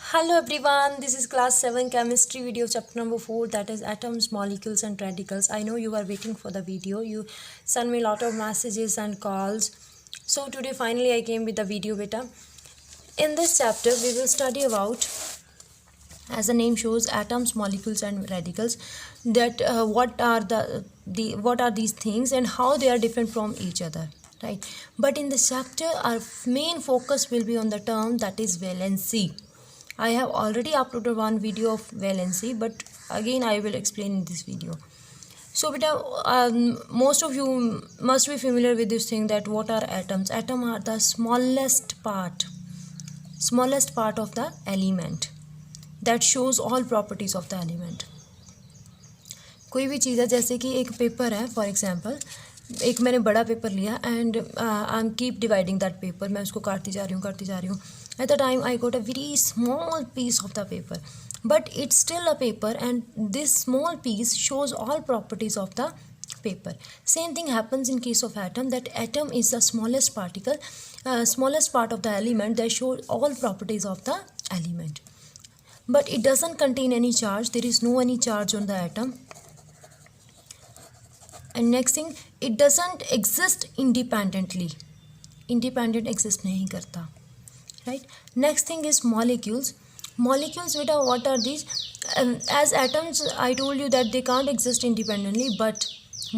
Hello everyone, this is class 7 chemistry video chapter number 4, that is atoms, molecules and radicals. I know you are waiting for the video. You send me a lot of messages and calls. So today finally I came with the video beta. In this chapter we will study about, as the name shows, atoms, molecules and radicals, that what are these things and how they are different from each other, right? But in this chapter our main focus will be on the term that is valency. I have already uploaded one video of valency, but again I will explain in this video. So beta, most of you must be familiar with this thing, that what are atoms. Atom are the smallest part of the element that shows all properties of the element. कोई भी चीज़ है, जैसे कि एक paper है, for example एक मैंने बड़ा पेपर लिया and I am keep dividing that paper. मैं उसको काटती जा रही हूँ. At the time I got a very small piece of the paper, but it's still a paper, and this small piece shows all properties of the paper. Same thing happens in case of atom, that atom is the smallest particle, smallest part of the element that shows all properties of the element, but it doesn't contain any charge. There is no any charge on the atom. And next thing, it doesn't exist independently. Independent exist नहीं करता. Right. Next thing is molecules. Molecules, beta, what are these? As atoms, I told you that they can't exist independently, but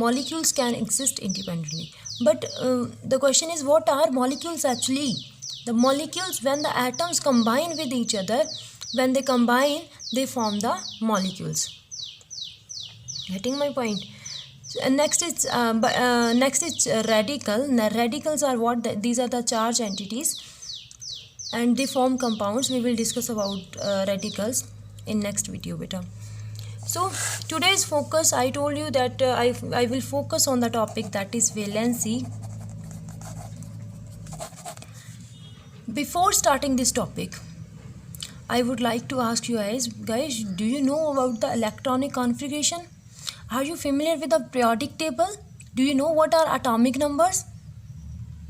molecules can exist independently. But the question is, what are molecules actually? The molecules, when the atoms combine with each other, when they combine, they form the molecules. Getting my point? Next is radical. Now, radicals are what? These are the charged entities, and they form compounds. We will discuss about radicals in next video beta. So today's focus, I told you that I will focus on the topic that is valency. Before starting this topic, I would like to ask you guys, do you know about the electronic configuration? Are you familiar with the periodic table? Do you know what are atomic numbers?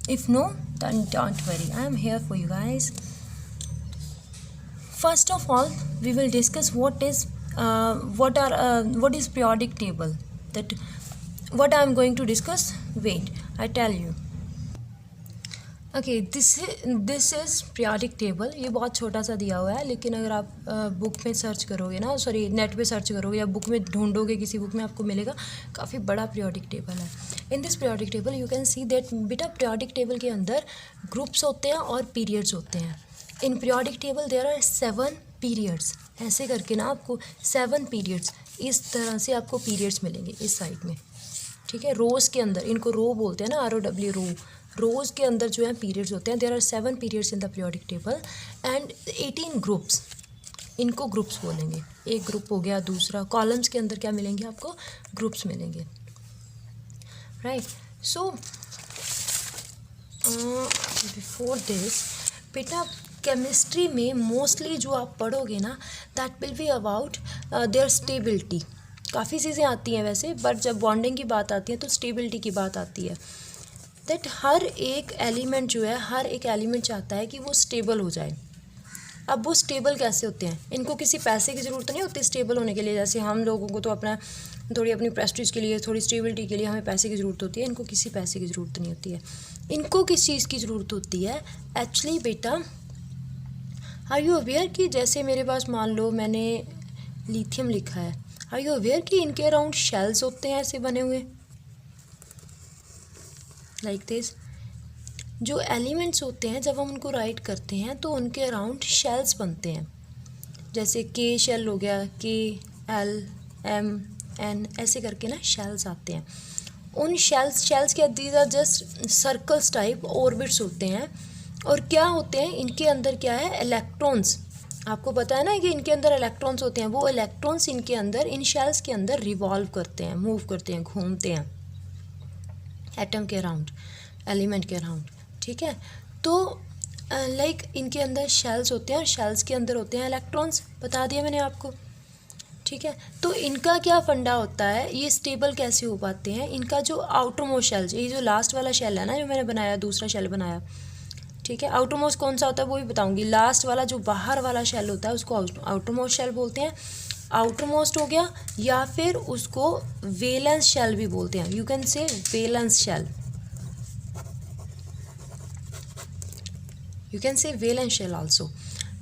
If no, then don't worry, I am here for you guys. First of all, we will discuss what is periodic table. That what I am going to discuss. Wait, I tell you. Okay, this is periodic table. ये बहुत छोटा सा दिया हुआ है, लेकिन अगर आप बुक में सर्च करोगे ना, सॉरी नेट पे सर्च करोगे या बुक में ढूंढोगे, किसी बुक में आपको मिलेगा. काफ़ी बड़ा periodic table है. In this periodic table you can see that बेटा periodic table के अंदर ग्रुप्स होते हैं और पीरियड्स होते हैं. इन periodic table there are 7 periods. ऐसे करके ना आपको 7 periods, इस तरह से आपको periods मिलेंगे इस साइड में. ठीक है, रोज़ के अंदर, इनको रो बोलते हैं ना, ROW, रो. रोज़ के अंदर जो है पीरियड्स होते हैं. There are 7 periods in the periodic table and 18 groups. इनको ग्रुप्स बोलेंगे. एक ग्रुप हो गया. दूसरा कॉलम्स के अंदर क्या मिलेंगे आपको? ग्रुप्स मिलेंगे. राइट. सो बिफोर दिस बेटा, केमिस्ट्री में मोस्टली जो आप पढ़ोगे ना, that will be about their stability. काफ़ी चीज़ें आती हैं वैसे, बट जब बॉन्डिंग की बात आती है तो स्टेबिलिटी की बात आती है. दैट हर एक एलिमेंट जो है, हर एक एलिमेंट चाहता है कि वो स्टेबल हो जाए. अब वो स्टेबल कैसे होते हैं? इनको किसी पैसे की ज़रूरत नहीं होती स्टेबल होने के लिए. जैसे हम लोगों को तो थोड़ी अपनी प्रेस्टीज के लिए, थोड़ी स्टेबिलिटी के लिए हमें पैसे की ज़रूरत होती है. इनको किसी पैसे की ज़रूरत नहीं होती है. इनको किस चीज़ की ज़रूरत होती है एक्चुअली बेटा? आर यू अवेयर कि जैसे मेरे पास मान लो मैंने लिथियम लिखा है, आर यू अवेयर कि इनके अराउंड शेल्स होते हैं ऐसे बने हुए, लाइक दिस. जो एलिमेंट्स होते हैं जब हम उनको राइट करते हैं तो उनके अराउंड शेल्स बनते हैं. जैसे के शेल हो गया, KL MN ऐसे करके ना शेल्स आते हैं. उन शेल्स के these are just circles type orbits होते हैं. और क्या होते हैं इनके अंदर? क्या है? इलेक्ट्रॉन्स. आपको पता है ना कि इनके अंदर इलेक्ट्रॉन्स होते हैं. वो इलेक्ट्रॉन्स इनके अंदर, इन शेल्स के अंदर रिवॉल्व करते हैं, मूव करते हैं, घूमते हैं एटम के अराउंड, एलिमेंट के अराउंड. ठीक है. तो लाइक इनके अंदर शेल्स होते हैं और शेल्स के अंदर होते हैं इलेक्ट्रॉन्स. बता दिया मैंने आपको. ठीक है. तो इनका क्या फंडा होता है, ये स्टेबल कैसे हो पाते हैं? इनका जो आउटर मोस्ट शेल, ये जो लास्ट वाला शेल है ना जो मैंने बनाया, दूसरा शेल बनाया, ठीक है। आउटरमोस्ट कौन सा होता है वो भी बताऊंगी। लास्ट वाला जो बाहर वाला शेल होता है उसको आउटरमोस्ट शेल बोलते हैं। आउटरमोस्ट हो गया, या फिर उसको वेलेंस शेल भी बोलते हैं। You can say valence shell, you can say valence shell also.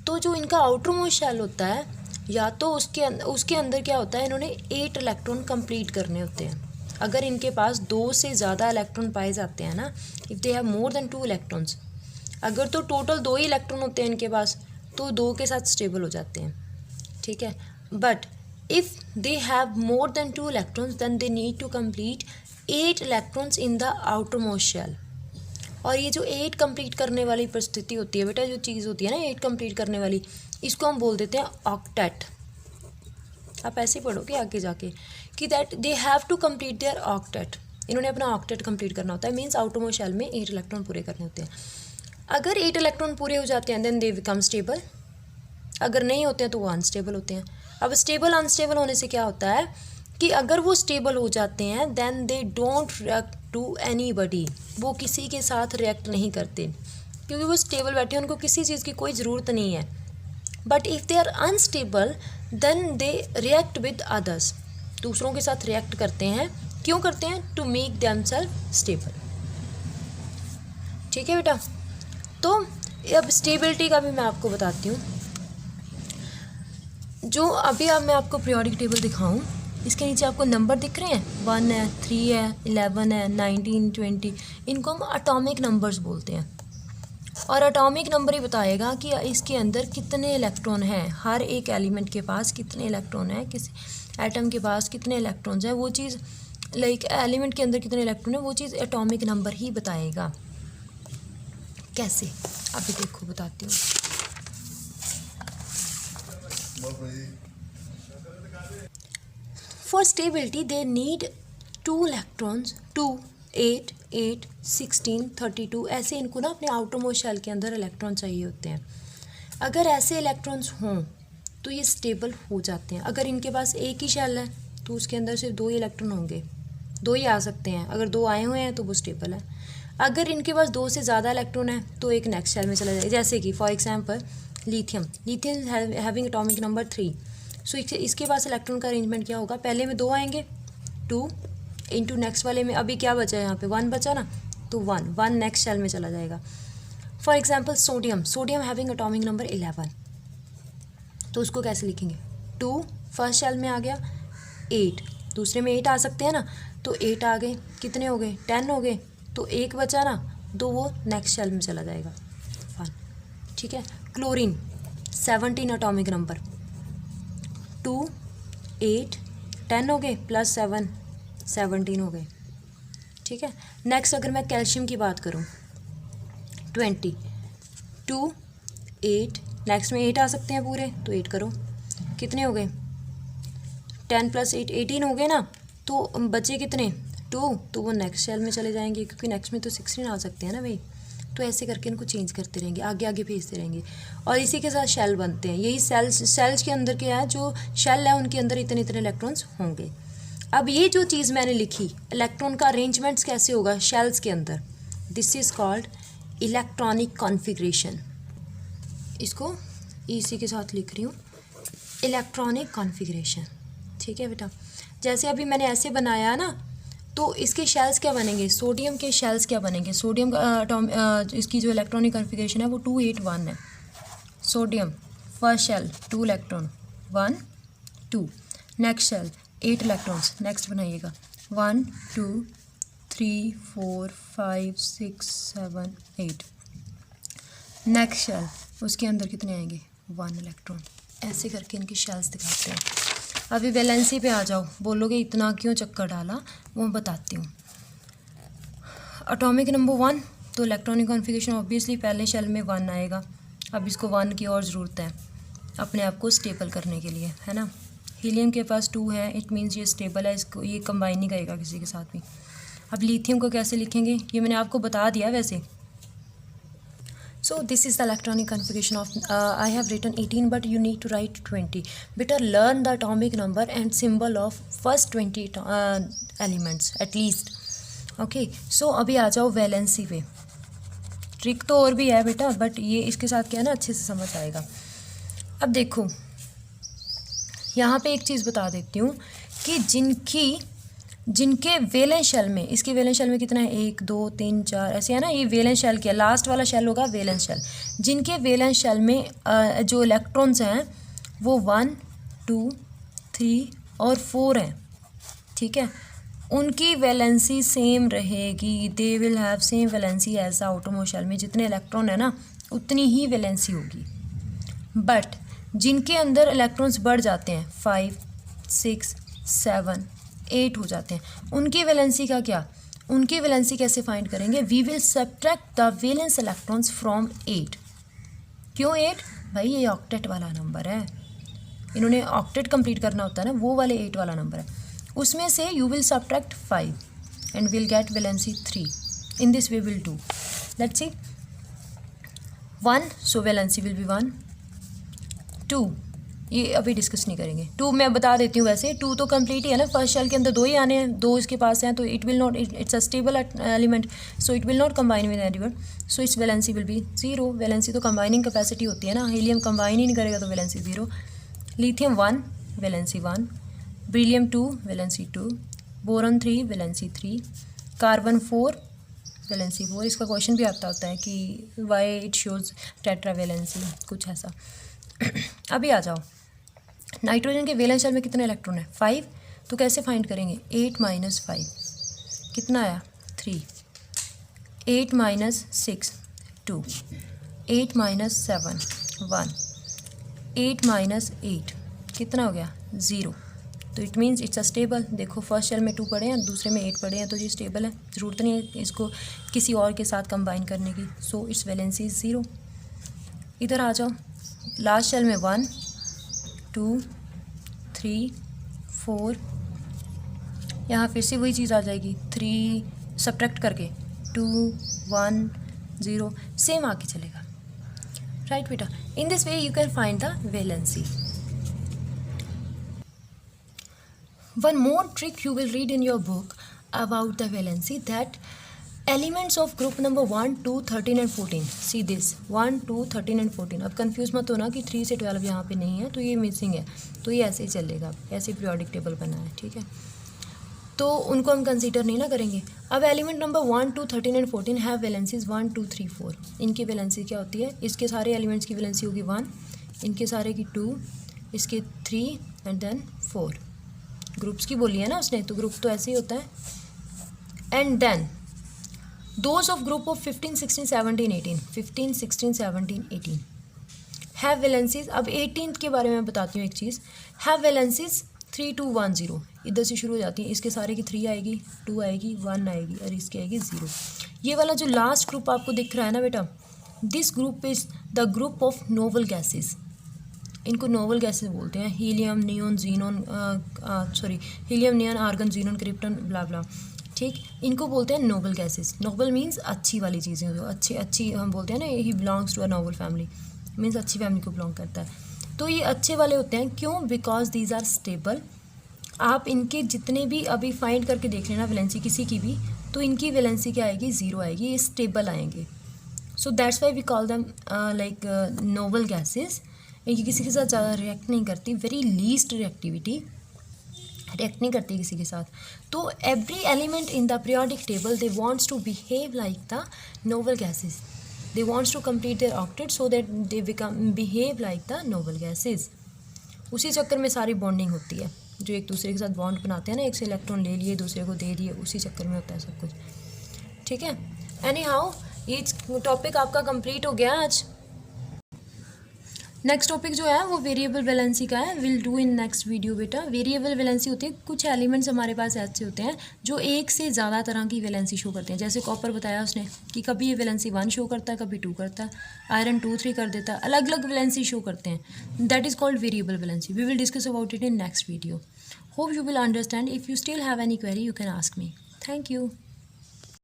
तो जो इनका आउटरमोस्ट शेल होता है, या तो उसके अंदर क्या होता है, इन्होंने 8 इलेक्ट्रॉन कंप्लीट करने होते हैं। अगर इनके पास 2 से ज़्यादा इलेक्ट्रॉन पाए जाते हैं ना, if they have more than 2 electrons, अगर तो टोटल 2 ही इलेक्ट्रॉन होते हैं इनके पास, तो 2 के साथ स्टेबल हो जाते हैं, ठीक है। But if they have more than 2 electrons then they need to complete 8 electrons in the outermost shell. और ये जो 8 कंप्लीट करने वाली परिस्थिति होती है बेटा, जो चीज़ होती है ना 8 कंप्लीट करने वाली, इसको हम बोल देते हैं ऑक्टेट। आप ऐसे पढ़ोगे आगे जाके कि that they have to complete their octet. इन्होंने अपना ऑक्टेट कंप्लीट करना होता है, मीन्स आउटर मोस्ट शेल में 8 इलेक्ट्रॉन पूरे करने होते हैं। अगर 8 इलेक्ट्रॉन पूरे हो जाते हैं देन दे बिकम स्टेबल, अगर नहीं होते हैं तो वो अनस्टेबल होते हैं। अब स्टेबल अनस्टेबल होने से क्या होता है कि अगर वो स्टेबल हो जाते हैं then they don't react to anybody, वो किसी के साथ रिएक्ट नहीं करते क्योंकि वो स्टेबल बैठे हैं, उनको किसी चीज़ की कोई ज़रूरत नहीं है। But if they are unstable then they react with others, दूसरों के साथ रिएक्ट करते हैं। क्यों करते हैं? टू मेक देमसेल्फ स्टेबल, ठीक है बेटा। तो अब स्टेबिलिटी का भी मैं आपको बताती हूँ। जो अभी अब मैं आपको पीरियोडिक टेबल दिखाऊं, इसके नीचे आपको नंबर दिख रहे हैं, 1 है, 3 है, 11 है, 19, 20, इनको हम एटॉमिक नंबर्स बोलते हैं। और एटॉमिक नंबर ही बताएगा कि इसके अंदर कितने इलेक्ट्रॉन हैं, हर एक एलिमेंट के पास कितने इलेक्ट्रॉन हैं, किस एटम के पास कितने इलेक्ट्रॉन्स हैं, वो चीज़ लाइक एलिमेंट के अंदर कितने इलेक्ट्रॉन है, वो चीज़ एटॉमिक नंबर ही बताएगा। कैसे? अभी देखो बताती हूँ। For stability they need 2 electrons, 2, 8, 8, 16, 32, ऐसे इनको ना अपने आउटर मोस्ट शेल के अंदर इलेक्ट्रॉन चाहिए होते हैं। अगर ऐसे इलेक्ट्रॉन्स हों तो ये स्टेबल हो जाते हैं। अगर इनके पास एक ही शेल है तो उसके अंदर सिर्फ 2 ही इलेक्ट्रॉन होंगे, 2 ही आ सकते हैं। अगर 2 आए हुए हैं तो वो स्टेबल है। अगर इनके पास 2 से ज़्यादा इलेक्ट्रॉन है तो एक नेक्स्ट शेल में चला जाएगा। जैसे कि for example lithium having atomic number 3, सो इसके पास इलेक्ट्रॉन का अरेंजमेंट क्या होगा, पहले में 2 आएंगे, 2 इंटू नेक्स्ट वाले में अभी क्या बचा है, यहाँ पे 1 बचा ना, तो 1 नेक्स्ट शेल में चला जाएगा। For example sodium having atomic number 11, तो उसको कैसे लिखेंगे, 2 फर्स्ट शेल में आ गया, 8 दूसरे में 8 आ सकते हैं ना, तो 8 आ गए, कितने हो गए, 10 हो गए, तो 1 बचा ना, तो वो नेक्स्ट शेल में चला जाएगा 1, ठीक है। क्लोरीन 17 एटॉमिक नंबर, 2, 8, 10 हो गए प्लस 7, 17 हो गए, ठीक है। नेक्स्ट अगर मैं कैल्शियम की बात करूँ, 20, 2, 8, नेक्स्ट में 8 आ सकते हैं पूरे, तो 8 करो, कितने हो गए, 10 प्लस 8, 18 हो गए ना, तो बचे कितने, 2, तो वो नेक्स्ट शेल में चले जाएंगे क्योंकि नेक्स्ट में तो 16 आ सकते हैं ना भाई। तो ऐसे करके इनको चेंज करते रहेंगे, आगे आगे भेजते रहेंगे, और इसी के साथ शेल बनते हैं। यही सेल्स के अंदर क्या है, जो शेल है उनके अंदर इतने इतने इलेक्ट्रॉन्स होंगे। अब ये जो चीज़ मैंने लिखी, इलेक्ट्रॉन का अरेंजमेंट्स कैसे होगा शेल्स के अंदर, this is called electronic configuration. इसको इसी के साथ लिख रही हूँ, इलेक्ट्रॉनिक कॉन्फ़िगरेशन, ठीक है बेटा। जैसे अभी मैंने ऐसे बनाया ना, तो इसके शेल्स क्या बनेंगे, सोडियम के शेल्स क्या बनेंगे, सोडियम का इसकी जो इलेक्ट्रॉनिक कॉन्फ़िगरेशन है वो 2, 8, 1 है। Sodium first shell 2 electron, 1, 2, next shell 8 electrons, next बनाइएगा 1, 2, 3, 4, 5, 6, 7, 8, नेक्स्ट शेल उसके अंदर कितने आएंगे, 1 इलेक्ट्रॉन। ऐसे करके इनकी शेल्स दिखाते हैं। अभी वैलेंसी पे आ जाओ, बोलोगे इतना क्यों चक्कर डाला, वो मैं बताती हूँ। एटॉमिक नंबर 1, तो इलेक्ट्रॉनिक कॉन्फ़िगरेशन ऑब्वियसली पहले शेल में 1 आएगा। अब इसको 1 की और ज़रूरत है अपने आप को स्टेबल करने के लिए, है ना। हीलियम के पास 2 है, इट मीन्स ये स्टेबल है, इसको ये कंबाइन नहीं करेगा किसी के साथ भी। अब लिथियम को कैसे लिखेंगे, ये मैंने आपको बता दिया वैसे। So this is the electronic configuration of I have written 18 but you need to write 20. Better learn the atomic number and symbol of first 20 elements at least. Okay, so अभी आ जाओ वैलेंसी पे। ट्रिक तो और भी है बेटा, but ये इसके साथ क्या है ना, अच्छे से समझ आएगा। अब देखो यहाँ पे एक चीज़ बता देती हूँ कि जिनके वैलेंस शेल में, इसके वैलेंस शेल में कितना है, 1 2 3 4 ऐसे है ना, ये वैलेंस शेल क्या, लास्ट वाला शेल होगा वैलेंस शेल। जिनके वैलेंस शेल में जो इलेक्ट्रॉन्स हैं वो 1 2 3 और 4 हैं, ठीक है, उनकी वैलेंसी सेम रहेगी। They will have same valency as the outermost shell में जितने इलेक्ट्रॉन है ना उतनी ही वैलेंसी होगी। बट जिनके अंदर इलेक्ट्रॉन्स बढ़ जाते हैं 5 6 7 8 हो जाते हैं, उनकी वैलेंसी का क्या, उनकी वैलेंसी कैसे फाइंड करेंगे, we will subtract the valence electrons from 8। क्यों 8 भाई, ये ऑक्टेट वाला नंबर है, इन्होंने ऑक्टेट कंप्लीट करना होता है ना, वो वाले 8 वाला नंबर है, उसमें से you will subtract 5 and will get valency 3। In this way will do, let's see 1, so valency will be 1 2, ये अभी डिस्कस नहीं करेंगे। 2 मैं बता देती हूँ, वैसे 2 तो कंप्लीट ही है ना, फर्स्ट शेल के अंदर 2 ही आने हैं, 2 इसके पास हैं, तो it will not, it's a stable element, so it will not combine with anyone, so it's valency will be 0। Valency तो कंबाइनिंग कैपेसिटी होती है ना, हीलियम कंबाइन ही नहीं करेगा तो valency 0। Lithium 1 valency 1, beryllium 2 valency 2, boron 3 valency 3, carbon 4 valency 4। इसका question भी आता होता है कि why it shows tetra valency, कुछ ऐसा। अभी आ जाओ, नाइट्रोजन के वैलेंस शेल में कितने इलेक्ट्रॉन है, 5, तो कैसे फाइंड करेंगे, 8 - 5 कितना आया, 3, 8 - 6 2, 8 - 7 1, 8 - 8 कितना हो गया, 0। तो it means it's a stable. देखो फर्स्ट शेल में 2 पड़े हैं, दूसरे में 8 पड़े हैं, तो ये स्टेबल है, ज़रूरत नहीं है इसको किसी और के साथ कंबाइन करने की, सो इट्स वैलेंसी 0। इधर आ जाओ, लास्ट शेल में 1 2 3 4, यहाँ फिर से वही चीज़ आ जाएगी, 3 सब्ट्रैक्ट करके 2 1 0 सेम आके चलेगा, राइट बेटा। In this way you can find the valency. One more trick you will read in your book about the valency, that elements of group number 1 2 13 and 14, see this 1 2 13 and 14। अब confuse मत होना कि 3 से 12 यहाँ पे नहीं है तो ये मिसिंग है, तो ये ऐसे ही चलेगा, ऐसे पीरियोडिक टेबल बना है, ठीक है, तो उनको हम कंसीडर नहीं ना करेंगे। अब element number 1 2 13 and 14 have valencies 1 2 3 4। इनकी वैलेंसी क्या होती है, इसके सारे एलिमेंट्स की वैलेंसी होगी 1, इनके सारे की 2, इसके 3 एंड देन 4। ग्रुप्स की बोली है ना उसने, तो ग्रुप तो ऐसे ही होता है। And then those of group of 15 16 17 18, 15 16 17 18 have valencies. अब 18 के बारे में बताती हूँ एक चीज़, हैव वैलेंसीज 3 2 1 0, इधर से शुरू हो जाती है, इसके सारे की 3 आएगी, 2 आएगी, 1 आएगी और इसकी आएगी 0। ये वाला जो लास्ट ग्रुप आपको दिख रहा है ना बेटा, this group is the group of noble gases. इनको नोबल गैसेज बोलते हैं, helium neon xenon, helium neon argon xenon krypton blah blah, ठीक, इनको बोलते हैं नोबल गैसेज। नोबल मीन्स अच्छी वाली चीज़ें, जो अच्छी हम बोलते हैं ना, he belongs to a noble family, means अच्छी फैमिली को बिलोंग करता है, तो ये अच्छे वाले होते हैं। क्यों, बिकॉज दीज आर स्टेबल। आप इनके जितने भी अभी फाइंड करके देख लेना वैलेंसी किसी की भी, तो इनकी वैलेंसी क्या आएगी, 0 आएगी, ये स्टेबल आएंगे। So that's why we call them like noble gases. ये किसी के साथ ज़्यादा रिएक्ट नहीं करती, वेरी लीस्ट रिएक्टिविटी, रिएक्ट नहीं करती किसी के साथ। तो every element in the periodic table they wants to behave like the noble gases, they wants to complete their octet so that they behave like the noble gases. उसी चक्कर में सारी बॉन्डिंग होती है, जो एक दूसरे के साथ बॉन्ड बनाते हैं ना, एक से इलेक्ट्रॉन ले लिए दूसरे को दे दिए, उसी चक्कर में होता है सब कुछ, ठीक है। एनी हाउ ये टॉपिक आपका कंप्लीट हो गया आज। नेक्स्ट टॉपिक जो है वो वेरिएबल वैलेंसी का है, will do in next video बेटा। वेरिएबल वैलेंसी होती है, कुछ एलिमेंट्स हमारे पास ऐसे होते हैं जो एक से ज़्यादा तरह की वैलेंसी शो करते हैं। जैसे कॉपर बताया उसने कि कभी ये वैलेंसी 1 शो करता है, कभी 2 करता है, आयरन 2 3 कर देता है, अलग अलग वैलेंसी शो करते हैं, that is called variable valency. We will discuss about it in next video. Hope you will understand. If you still have any query you can ask me. Thank you.